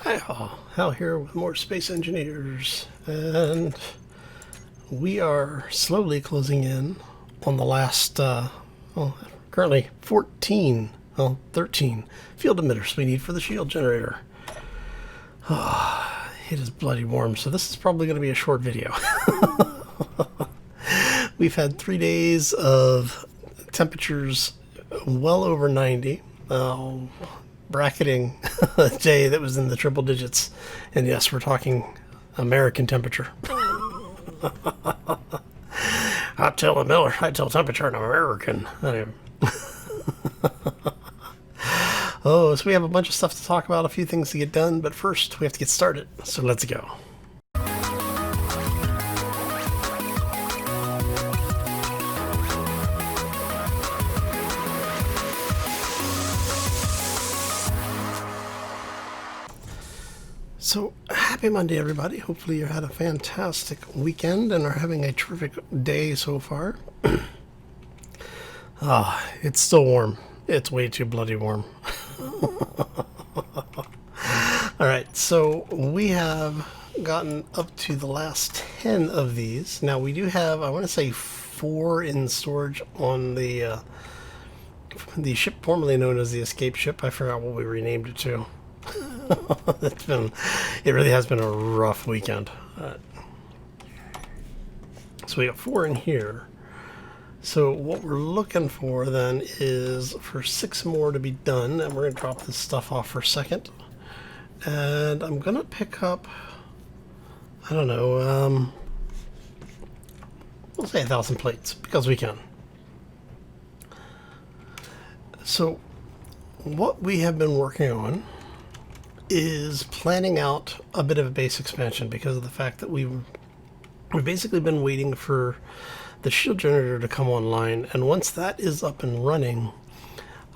Hi all, Hal here with more Space Engineers, and we are slowly closing in on the last, currently 13 field emitters we need for the shield generator. It is bloody warm, so this is probably going to be a short video. We've had 3 days of temperatures well over 90. Bracketing a day that was in the triple digits, and yes, we're talking American temperature. I tell temperature in American. Oh, so we have a bunch of stuff to talk about, a few things to get done, but first we have to get started, so let's go. So, happy Monday, everybody. Hopefully you had a fantastic weekend and are having a terrific day so far. It's still warm. It's way too bloody warm. Alright, so we have gotten up to the last 10 of these. Now, we do have, I want to say, 4 in storage on the ship formerly known as the Escape Ship. I forgot what we renamed it to. It really has been a rough weekend. So we got 4 in here. So what we're looking for then is for 6 more to be done, and we're going to drop this stuff off for a second. And I'm going to pick up, I don't know, we'll say 1,000 plates, because we can. So what we have been working on is planning out a bit of a base expansion, because of the fact that we've basically been waiting for the shield generator to come online, and once that is up and running,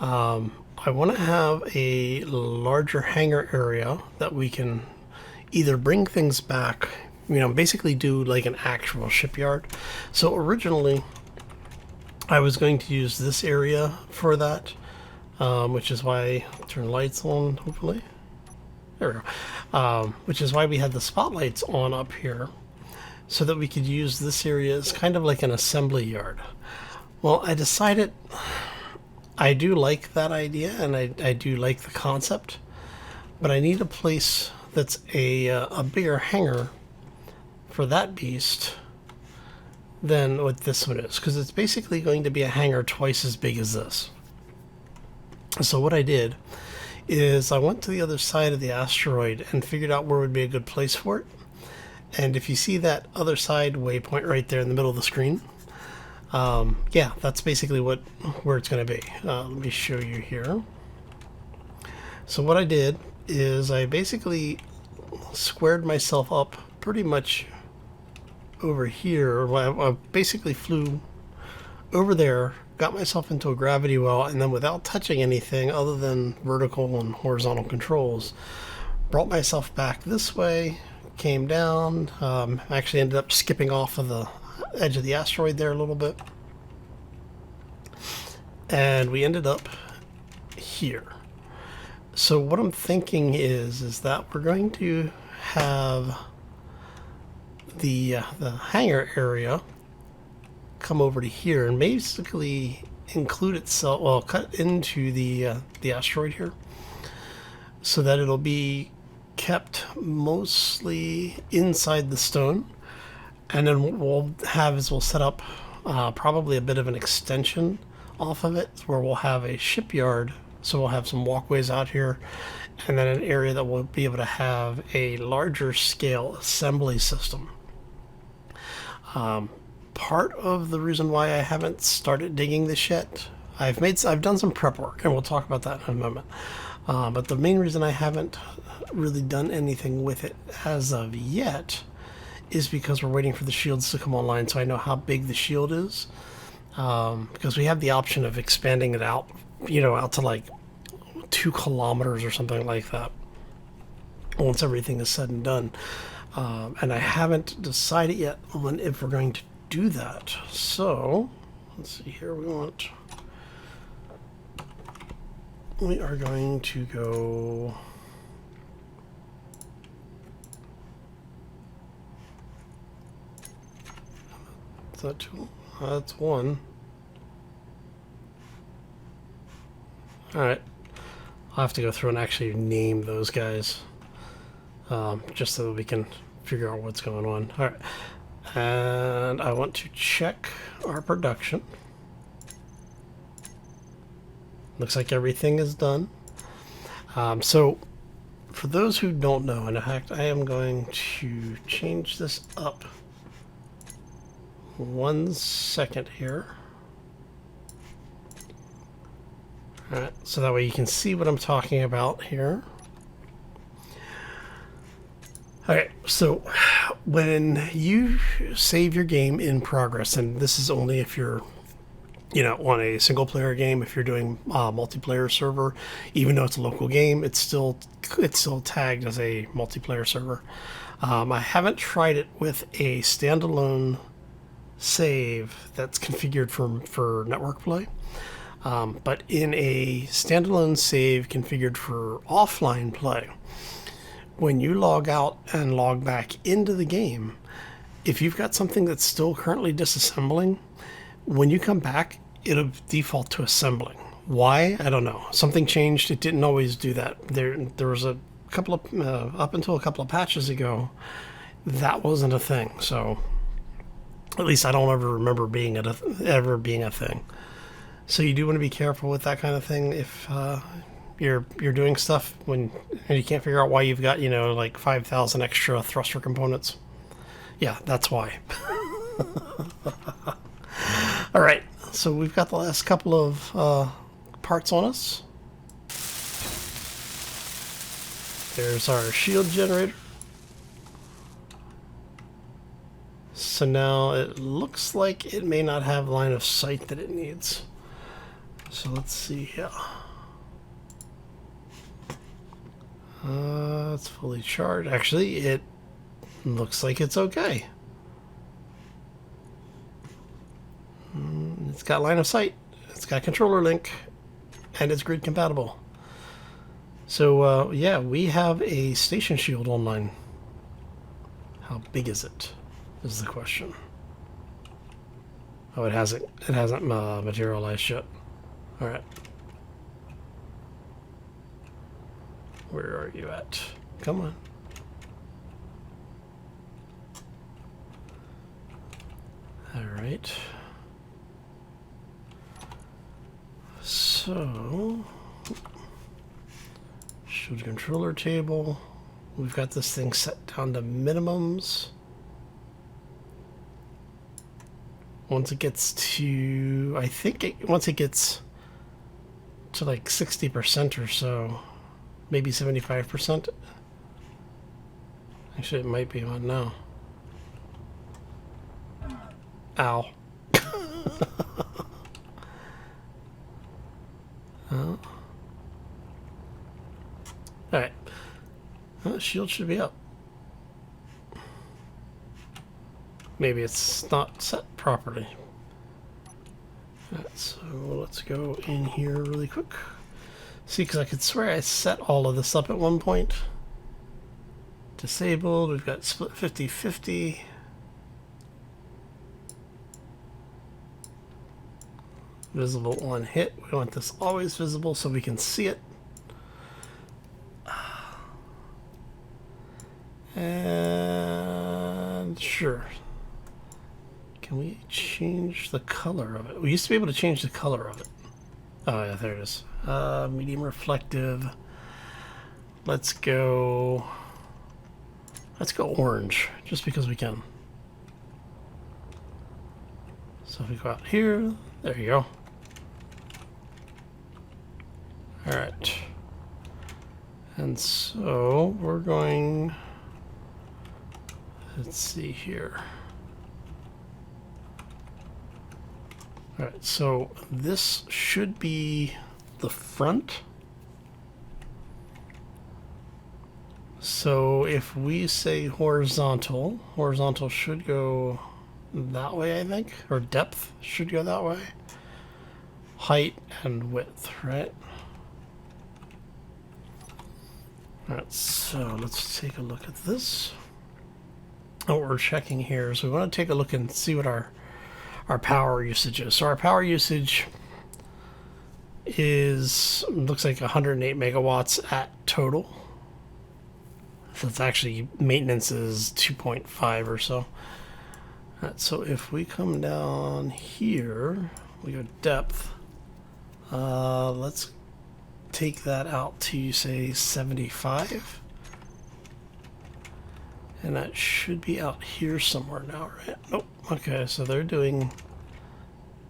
I want to have a larger hangar area that we can either bring things back, basically do like an actual shipyard. So originally I was going to use this area for that, which is why I'll turn lights on, hopefully. There we go. Which is why we had the spotlights on up here, so that we could use this area as kind of like an assembly yard. Well, I decided I do like that idea, and I do like the concept, but I need a place that's a bigger hangar for that beast than what this one is, because it's basically going to be a hangar twice as big as this. So what I did is I went to the other side of the asteroid and figured out where would be a good place for it. And if you see that other side waypoint right there in the middle of the screen, yeah, that's basically where it's going to be. Let me show you here. So what I did is I basically squared myself up pretty much over here. I basically flew over there, got myself into a gravity well, and then without touching anything other than vertical and horizontal controls, brought myself back this way, came down, actually ended up skipping off of the edge of the asteroid there a little bit, and we ended up here. So what I'm thinking is that we're going to have the hangar area come over to here and basically include itself, well, cut into the asteroid here, so that it'll be kept mostly inside the stone. And then what we'll have is we'll set up probably a bit of an extension off of it, where we'll have a shipyard, so we'll have some walkways out here, and then an area that we'll be able to have a larger scale assembly system. Part of the reason why I haven't started digging this yet, I've done some prep work, and we'll talk about that in a moment. But the main reason I haven't really done anything with it as of yet is because we're waiting for the shields to come online, so I know how big the shield is. Because we have the option of expanding it out, out to like 2 kilometers or something like that, once everything is said and done. And I haven't decided yet on if we're going to do that. So let's see here. We are going to go Is that two? That's one. Alright. I'll have to go through and actually name those guys. Just so that we can figure out what's going on. Alright. And I want to check our production. Looks like everything is done. So, for those who don't know, in fact, I am going to change this up 1 second here. Alright, so that way you can see what I'm talking about here. Alright, so when you save your game in progress, and this is only if you're, you know, on a single player game, if you're doing multiplayer server, even though it's a local game, it's still tagged as a multiplayer server. I haven't tried it with a standalone save that's configured for network play. But in a standalone save configured for offline play, when you log out and log back into the game, if you've got something that's still currently disassembling, when you come back, it'll default to assembling. Why? I don't know. Something changed. It didn't always do that. There was a couple of, up until a couple of patches ago, that wasn't a thing. So, at least I don't ever remember ever being a thing. So you do want to be careful with that kind of thing if you're doing stuff and you can't figure out why you've got, you know, like 5,000 extra thruster components. Yeah, that's why. All right, so we've got the last couple of parts on us. There's our shield generator. So now it looks like it may not have line of sight that it needs. So let's see here. It's fully charged. Actually, it looks like it's okay. It's got line of sight. It's got controller link. And it's grid compatible. So, yeah, we have a station shield online. How big is it? Is the question. Oh, it hasn't materialized yet. All right. Where are you at? Come on. All right. So, show the controller table. We've got this thing set down to minimums. Once it gets to, I think once it gets to like 60% or so, maybe 75%. Actually, it might be on now. Ow. Oh. Alright. Well, the shield should be up. Maybe it's not set properly. Right, so let's go in here really quick. See, because I could swear I set all of this up at one point. Disabled, we've got split 50-50. Visible on hit. We want this always visible so we can see it. And sure. Can we change the color of it? We used to be able to change the color of it. Oh yeah, there it is. Medium reflective. Let's go orange, just because we can. So if we go out here, there you go. Alright. And so we're going, let's see here. Alright, so this should be the front. So if we say horizontal, horizontal should go that way, I think, or depth should go that way. Height and width, right? Alright, so let's take a look at this. What we're checking here is we want to take a look and see what our our power usage is. So our power usage is, looks like 108 megawatts at total. So it's actually, maintenance is 2.5 or so. Alright, so if we come down here, we go depth. Let's take that out to, say, 75. And that should be out here somewhere now, right? Nope. Okay, so they're doing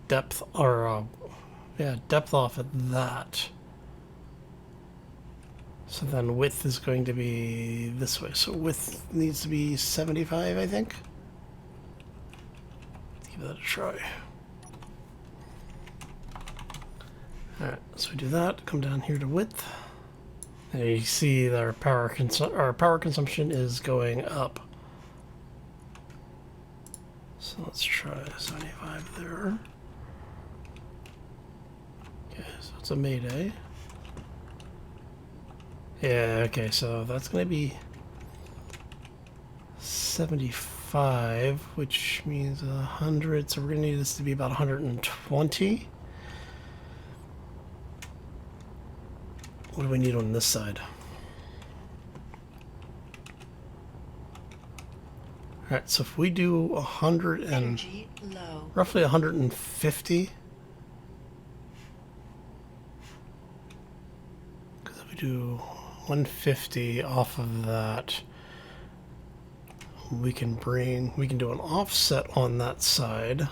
depth, or yeah, depth off at that. So then width is going to be this way. So width needs to be 75, I think. Let's give that a try. Alright, so we do that, come down here to width. And you see that our power consumption is going up. So let's try 75 there. Okay, so it's a mayday. Yeah, okay, so that's going to be 75, which means 100, so we're going to need this to be about 120. What do we need on this side? Alright, so if we do 100 and roughly 150, because if we do 150 off of that, we can do an offset on that side.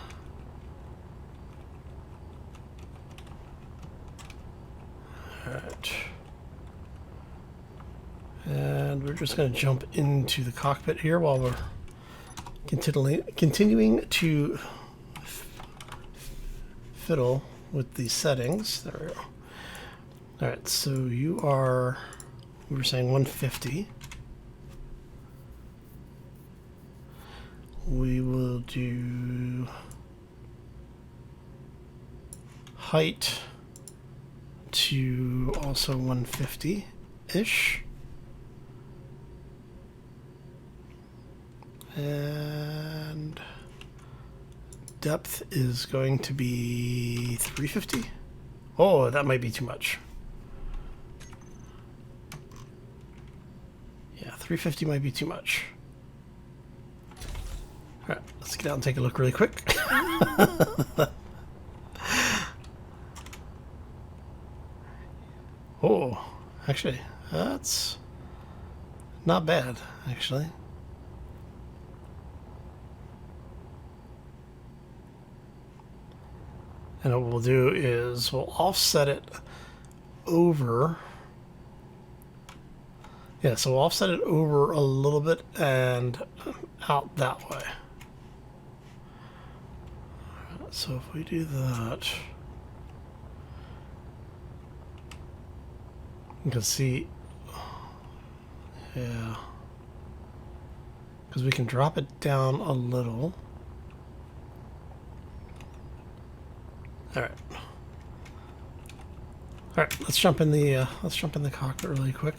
Alright. And we're just going to jump into the cockpit here while we're continuing to fiddle with the settings. There we go. Alright, so you are, we were saying 150. We will do height to also 150-ish. And depth is going to be 350. Oh, that might be too much. Yeah, 350 might be too much. Alright, let's get out and take a look really quick. Oh, actually, that's not bad, actually. And what we'll do is we'll offset it over. Yeah, so we'll offset it over a little bit and out that way. So if we do that, you can see, yeah, because we can drop it down a little. All right. All right, let's jump in the cockpit really quick.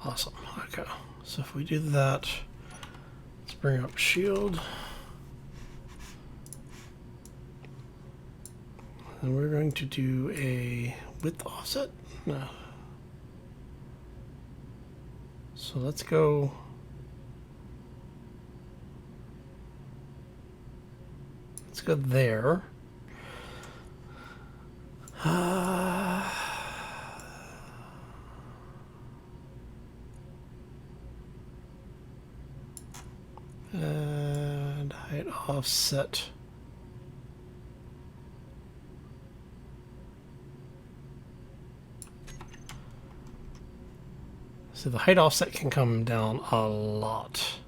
Awesome. Okay. So if we do that, let's bring up shield. And we're going to do a width offset. No. So let's go. Let's go there. And height offset. So the height offset can come down a lot.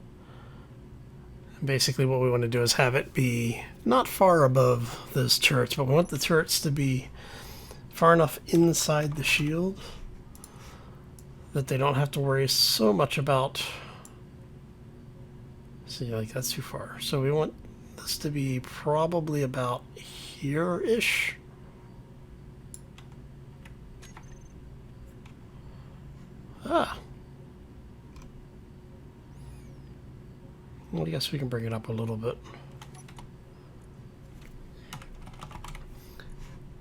Basically what we want to do is have it be not far above those turrets, but we want the turrets to be far enough inside the shield that they don't have to worry so much about. See, like that's too far. So we want this to be probably about here-ish. Ah. Well, I guess we can bring it up a little bit.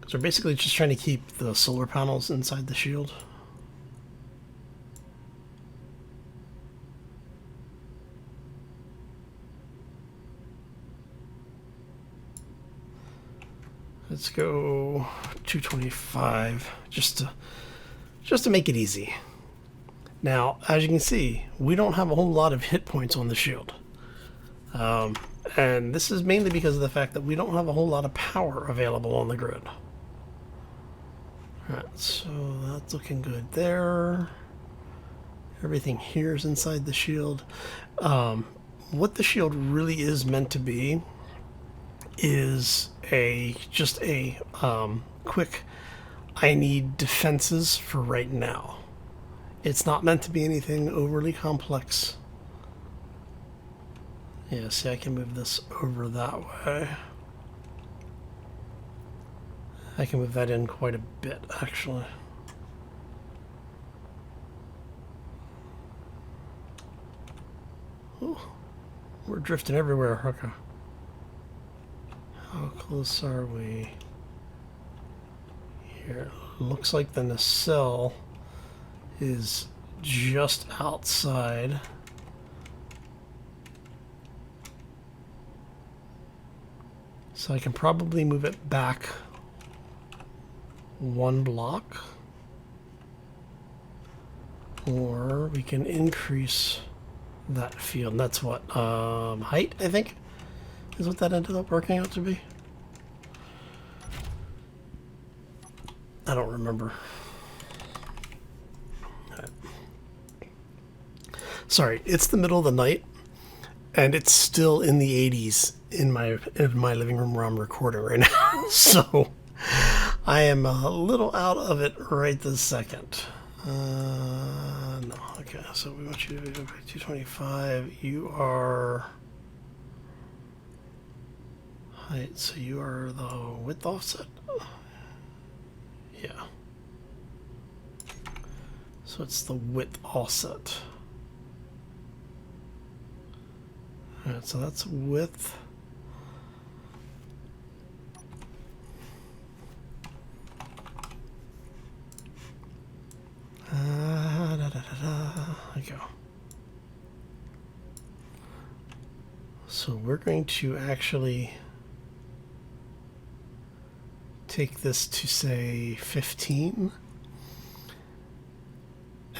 So we're basically just trying to keep the solar panels inside the shield. Let's go 225 just to make it easy. Now, as you can see, we don't have a whole lot of hit points on the shield. And this is mainly because of the fact that we don't have a whole lot of power available on the grid. Alright, so that's looking good there. Everything here is inside the shield. What the shield really is meant to be is just a quick, I need defenses for right now. It's not meant to be anything overly complex. Yeah, see, I can move this over that way. I can move that in quite a bit, actually. Ooh, we're drifting everywhere, okay. How close are we? Here, looks like the nacelle is just outside. So I can probably move it back one block. Or we can increase that field. And that's what, height, I think, is what that ended up working out to be. I don't remember. Right. Sorry, it's the middle of the night, and it's still in the 80s in my living room where I'm recording right now. So I am a little out of it right this second. No, okay. So we want you to go back to 225. You are height. So you are the width offset. Yeah. So it's the width offset. Alright, so that's width. There we go. So we're going to actually take this to say 15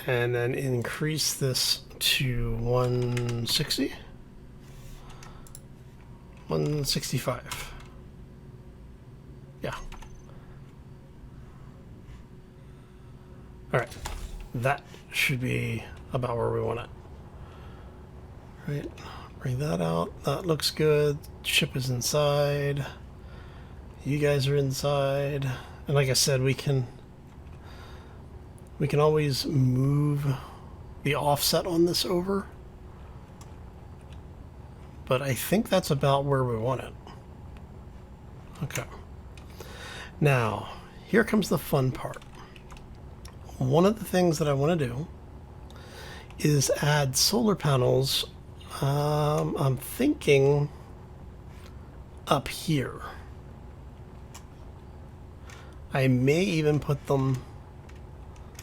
and then increase this to 160, 165. Yeah. All right, that should be about where we want it. Right, bring that out. That looks good. Ship is inside. You guys are inside, and like I said, we can always move the offset on this over, but I think that's about where we want it. Okay, now here comes the fun part. One of the things that I want to do is add solar panels. I'm thinking up here. I may even put them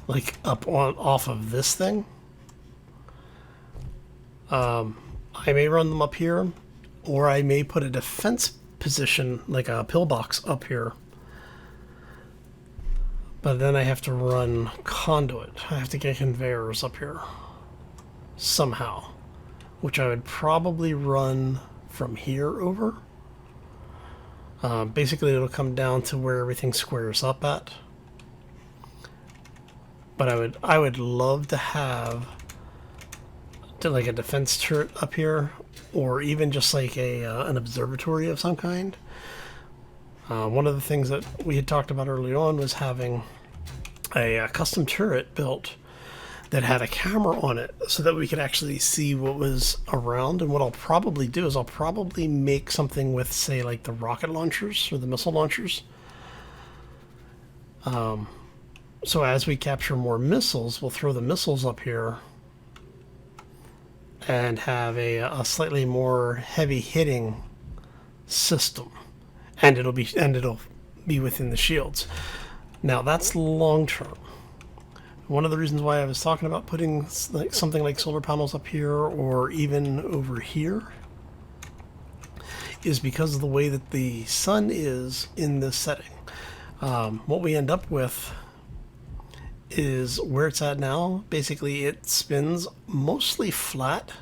like up on off of this thing. I may run them up here, or I may put a defense position like a pillbox up here. But then I have to run conduit. I have to get conveyors up here somehow, which I would probably run from here over. Basically, it'll come down to where everything squares up at. But I would love to have like a defense turret up here, or even just like an observatory of some kind. One of the things that we had talked about early on was having a custom turret built that had a camera on it so that we could actually see what was around. And what I'll probably do is I'll probably make something with, say, like the rocket launchers or the missile launchers. So as we capture more missiles, we'll throw the missiles up here and have a slightly more heavy hitting system. And it'll be within the shields. Now that's long term. One of the reasons why I was talking about putting like something like solar panels up here or even over here is because of the way that the sun is in this setting. What we end up with is where it's at now. Basically, it spins mostly flat.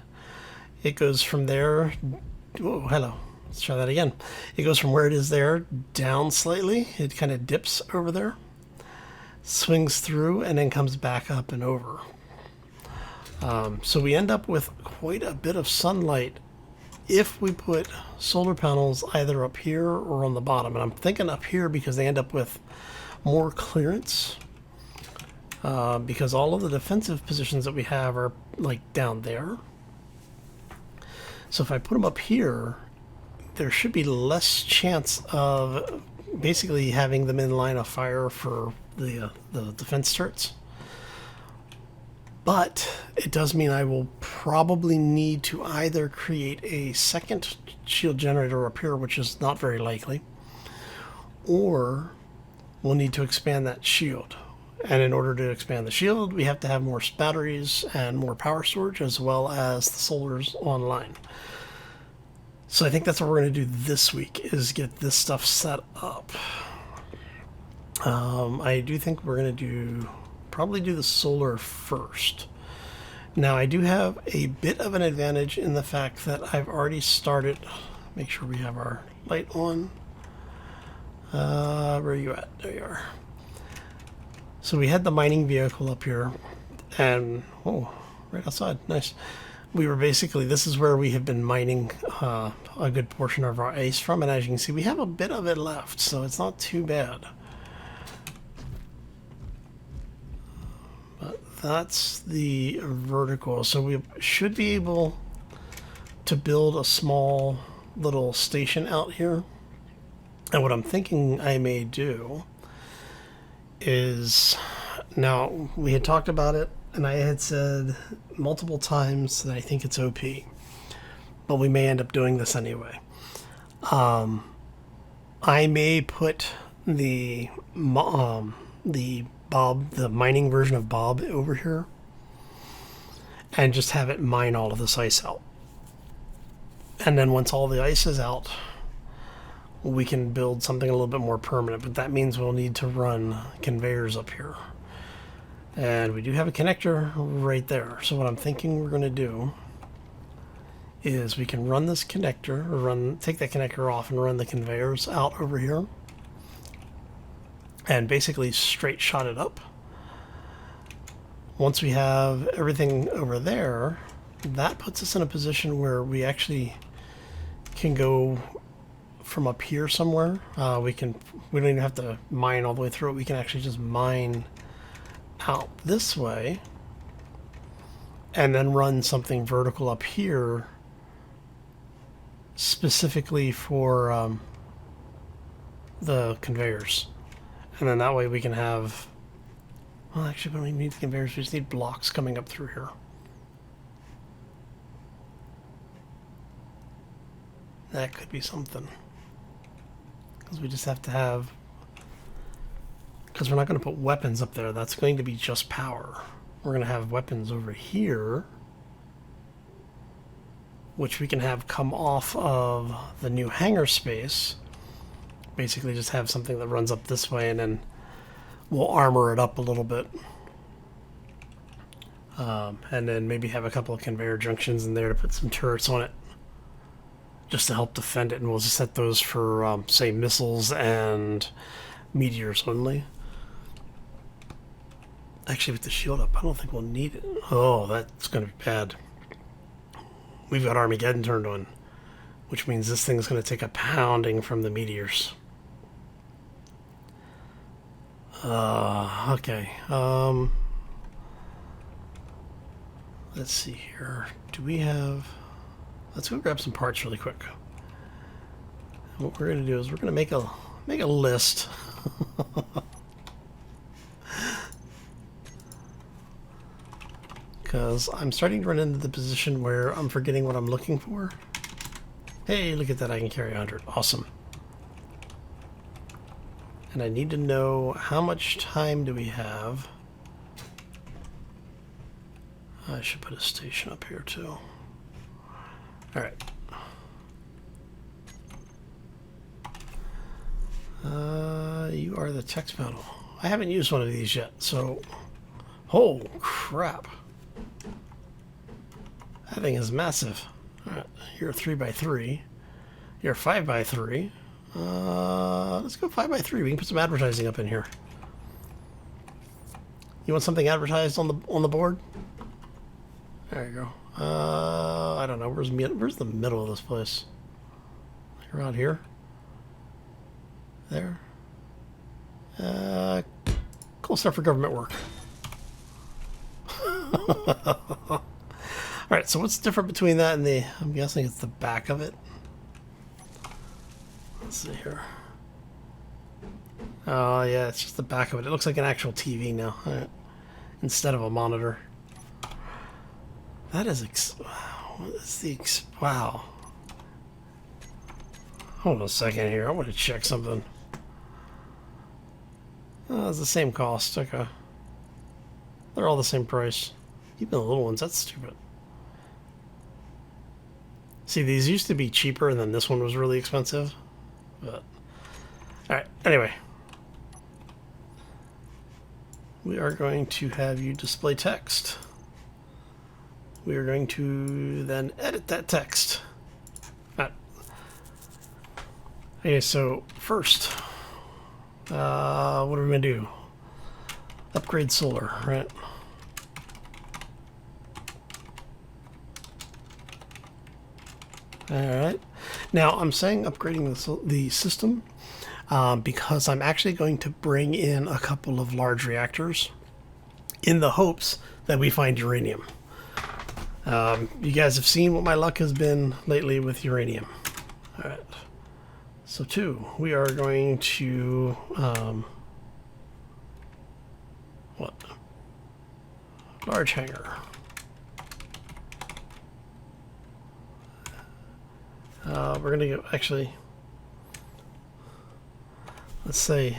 It goes from there. Oh, hello. Let's try that again. It goes from where it is there down slightly. It kind of dips over there, swings through, and then comes back up and over. So we end up with quite a bit of sunlight if we put solar panels either up here or on the bottom. And I'm thinking up here because they end up with more clearance. Because all of the defensive positions that we have are like down there. So if I put them up here, there should be less chance of basically having them in line of fire for the defense turrets. But it does mean I will probably need to either create a second shield generator up here, which is not very likely, or we'll need to expand that shield. And in order to expand the shield, we have to have more batteries and more power storage, as well as the solars online. So I think that's what we're going to do this week, is get this stuff set up. I do think we're going to probably do the solar first. Now I do have a bit of an advantage in the fact that I've already started. Make sure we have our light on. Where are you at? There you are. So we had the mining vehicle up here, and oh, right outside, nice. We were basically, this is where we have been mining a good portion of our ice from, and as you can see, we have a bit of it left, so it's not too bad. But that's the vertical, so we should be able to build a small little station out here. And what I'm thinking I may do is, now we had talked about it, and I had said multiple times that I think it's OP, but we may end up doing this anyway. I may put the mining version of Bob over here and just have it mine all of this ice out. And then once all the ice is out, we can build something a little bit more permanent, but that means we'll need to run conveyors up here. And we do have a connector right there. So what I'm thinking we're going to do is we can run this connector, or take that connector off and run the conveyors out over here. And basically straight shot it up. Once we have everything over there, that puts us in a position where we actually can go from up here somewhere. We don't even have to mine all the way through it. We can actually just mine out this way and then run something vertical up here specifically for the conveyors. And then that way we can have, well, actually we don't even need the conveyors, we just need blocks coming up through here. That could be something. Because we just have to have, because we're not going to put weapons up there, that's going to be just power. We're going to have weapons over here, which we can have come off of the new hangar space. Basically just have something that runs up this way, and then we'll armor it up a little bit. And then maybe have a couple of conveyor junctions in there to put some turrets on it, just to help defend it, and we'll just set those for, say, missiles and meteors only. Actually, with the shield up, I don't think we'll need it. Oh, that's going to be bad. We've got Armageddon turned on, which means this thing's going to take a pounding from the meteors. Okay. Let's see here. Do we have... Let's go grab some parts really quick. What we're going to do is we're going to make a list. Because I'm starting to run into the position where I'm forgetting what I'm looking for. Hey, look at that, I can carry 100. Awesome. And I need to know how much time do we have. I should put a station up here too. Alright. You are the text panel. I haven't used one of these yet, so... Oh, crap. That thing is massive. Alright, you're a 3x3. You're a 5x3. Let's go 5x3. We can put some advertising up in here. You want something advertised on the board? There you go. I don't know. Where's the middle of this place? Like around here? There? Cool stuff for government work. Alright, so what's different between that and the... I'm guessing it's the back of it. Let's see here. Oh, yeah, it's just the back of it. It looks like an actual TV now. Right. Instead of a monitor. That is... what is the... wow. Hold on a second here. I want to check something. Oh, it's the same cost. Okay. They're all the same price. Even the little ones. That's stupid. See, these used to be cheaper, and then this one was really expensive. But, alright, anyway. We are going to have you display text. We are going to then edit that text. Alright. Okay, so first, what are we going to do? Upgrade solar, right? Alright. Now, I'm saying upgrading the system because I'm actually going to bring in a couple of large reactors in the hopes that we find uranium. You guys have seen what my luck has been lately with uranium. Alright. So, we are going to... what? Large hangar. We're going to go, actually, let's say,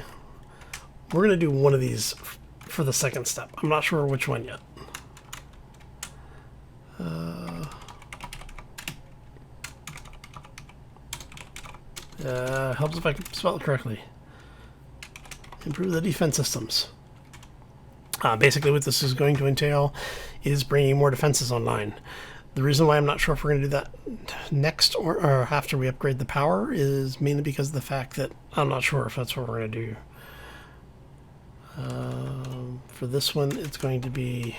we're going to do one of these for the second step. I'm not sure which one yet. Helps if I can spell it correctly. Improve the defense systems. Basically what this is going to entail is bringing more defenses online. The reason why I'm not sure if we're going to do that next or after we upgrade the power is mainly because of the fact that I'm not sure if that's what we're going to do. For this one, it's going to be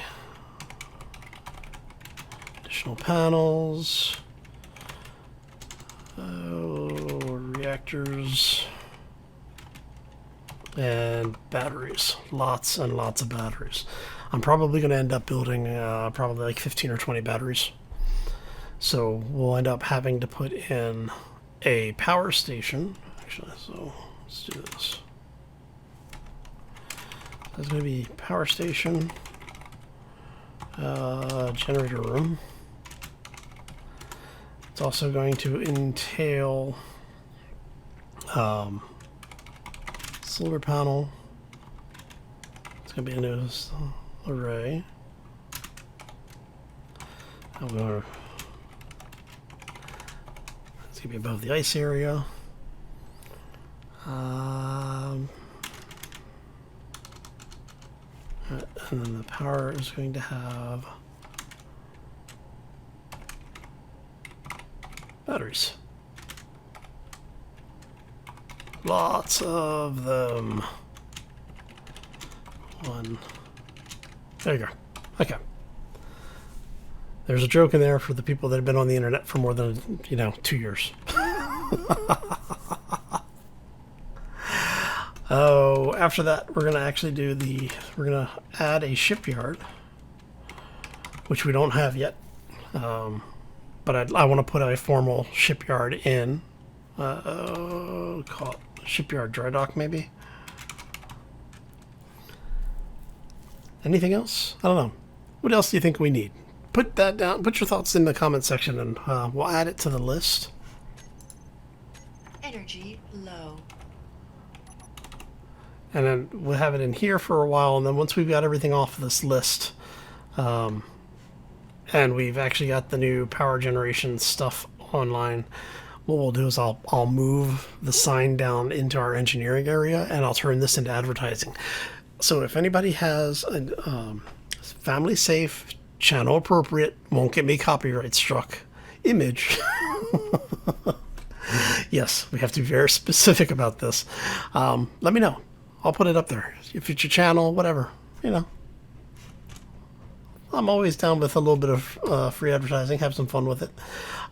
additional panels, reactors, and batteries. Lots and lots of batteries. I'm probably going to end up building probably like 15 or 20 batteries. So we'll end up having to put in a power station. Actually, so let's do this. There's going to be power station, generator room. It's also going to entail solar panel. It's going to be a nose array. It's going to be above the ice area. And then the power is going to have batteries. Lots of them. One. There you go. Okay. There's a joke in there for the people that have been on the internet for more than, 2 years. Oh, after that, we're going to actually we're going to add a shipyard, which we don't have yet. But I want to put a formal shipyard in. Call it shipyard dry dock, maybe. Anything else? I don't know. What else do you think we need? Put that down. Put your thoughts in the comment section, and we'll add it to the list. Energy low. and then we'll have it in here for a while, and then once we've got everything off this list, and we've actually got the new power generation stuff online, what we'll do is I'll move the sign down into our engineering area, and I'll turn this into advertising. So if anybody has a family safe, channel appropriate, won't get me copyright struck image, yes, we have to be very specific about this. Let me know. I'll put it up there. If it's your channel, whatever, you know. I'm always down with a little bit of free advertising. Have some fun with it.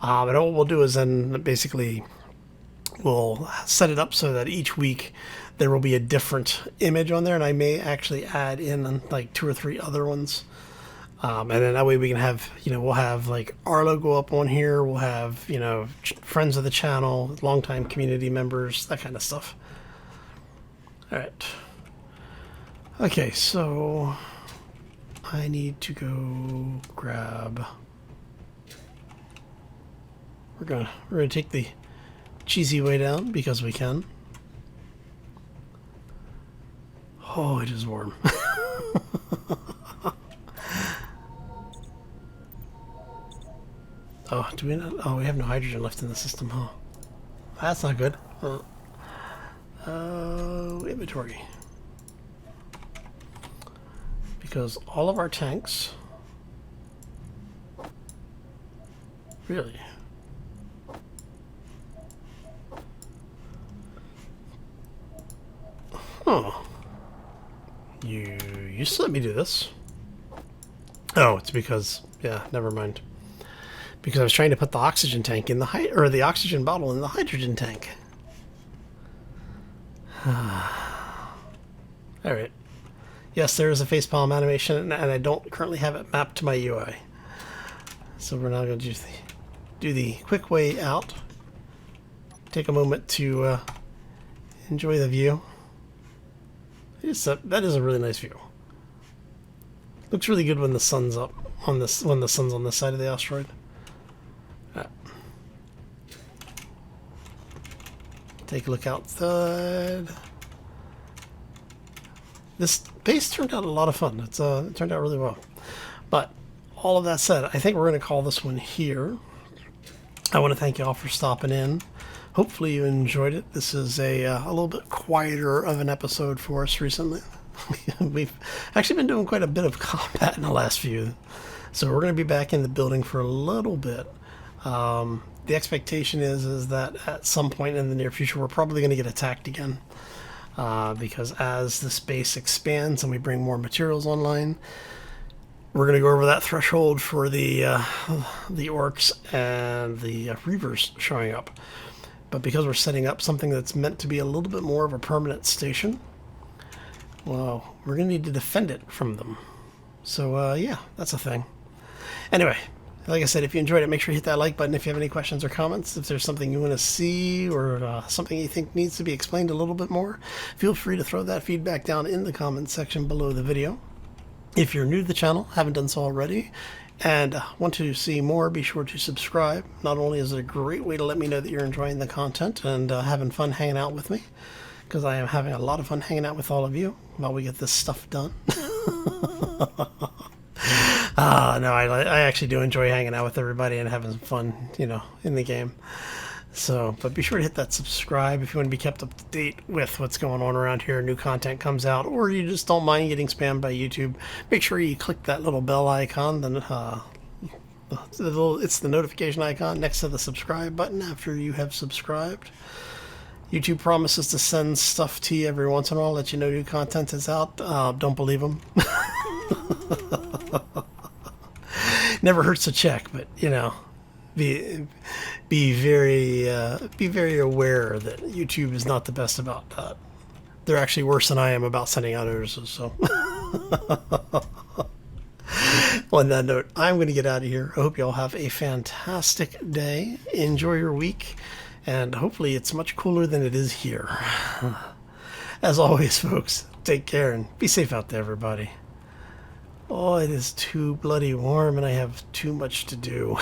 And what we'll do is then basically we'll set it up so that each week there will be a different image on there, and I may actually add in like 2 or 3 other ones. And then that way we can have, we'll have like our logo up on here. We'll have, friends of the channel, longtime community members, that kind of stuff. All right. Okay, so I need to go grab. We're gonna take the cheesy way down because we can. Oh, it is warm. Oh, do we not? Oh, we have no hydrogen left in the system, huh? That's not good. Inventory. Because all of our tanks... Really? Huh. You used to let me do this. Oh, it's because... Yeah, never mind. Because I was trying to put the oxygen tank in the the oxygen bottle in the hydrogen tank. Alright. Yes, there is a facepalm animation, and I don't currently have it mapped to my UI. So we're now going to do the quick way out. Take a moment to enjoy the view. That is a really nice view. Looks really good when the sun's up on this, when the sun's on this side of the asteroid. Take a look outside. This base turned out a lot of fun. It turned out really well. But all of that said, I think we're going to call this one here. I want to thank you all for stopping in. Hopefully you enjoyed it. This is a little bit quieter of an episode for us recently. We've actually been doing quite a bit of combat in the last few. So we're going to be back in the building for a little bit. The expectation is that at some point in the near future we're probably going to get attacked again, because as the space expands and we bring more materials online, we're going to go over that threshold for the Orks and the Reavers showing up. But because we're setting up something that's meant to be a little bit more of a permanent station, well, we're going to need to defend it from them. So yeah, that's a thing. Anyway, like I said, if you enjoyed it, make sure you hit that like button. If you have any questions or comments, if there's something you want to see or something you think needs to be explained a little bit more, feel free to throw that feedback down in the comments section below the video. If you're new to the channel, haven't done so already, and want to see more, be sure to subscribe. Not only is it a great way to let me know that you're enjoying the content and having fun hanging out with me, because I am having a lot of fun hanging out with all of you while we get this stuff done. No, I actually do enjoy hanging out with everybody and having some fun, in the game. So, but be sure to hit that subscribe if you want to be kept up to date with what's going on around here. New content comes out, or you just don't mind getting spammed by YouTube. Make sure you click that little bell icon. Then it's the notification icon next to the subscribe button after you have subscribed. YouTube promises to send stuff to you every once in a while, let you know new content is out. Don't believe them. Never hurts to check, but be very aware that YouTube is not the best about that. They're actually worse than I am about sending out notices. So, on that note, I'm going to get out of here. I hope you all have a fantastic day. Enjoy your week, and hopefully it's much cooler than it is here. As always, folks, take care and be safe out there, everybody. Oh, it is too bloody warm and I have too much to do.